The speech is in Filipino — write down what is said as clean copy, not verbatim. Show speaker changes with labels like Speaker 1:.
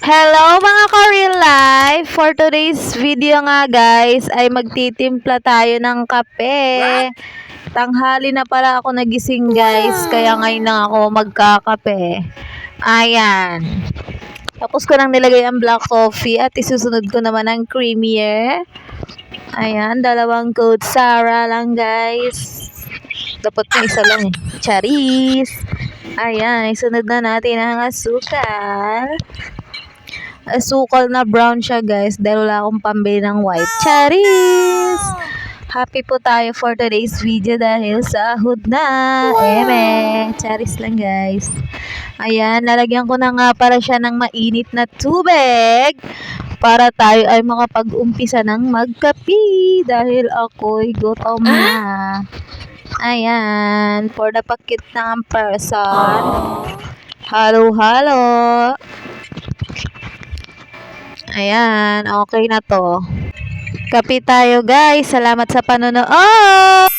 Speaker 1: Hello mga ka-real life! For today's video nga guys ay magtitimpla tayo ng kape. Tanghali na pala ako nagising guys, kaya ngayon lang ako magkakape. Ayan. Tapos ko nang nilagay ang black coffee at isusunod ko naman ang creamier. Ayan, 2 code Sara lang guys. Dapat na isa lang eh. Charis! Ayan, isunod na natin ang asukal. Asukal na brown siya guys dahil wala akong pambili ng white. Charis! Happy po tayo for today's video dahil sahod na. Eme! Charis lang guys. Ayan, lalagyan ko na nga para siya ng mainit na tubig para tayo ay makapag-umpisa ng magkapi dahil ako'y gutom na. Ayan, for the pakit ng person. Halo-halo. Ayan, okay na to. Kape tayo guys. Salamat sa panonood.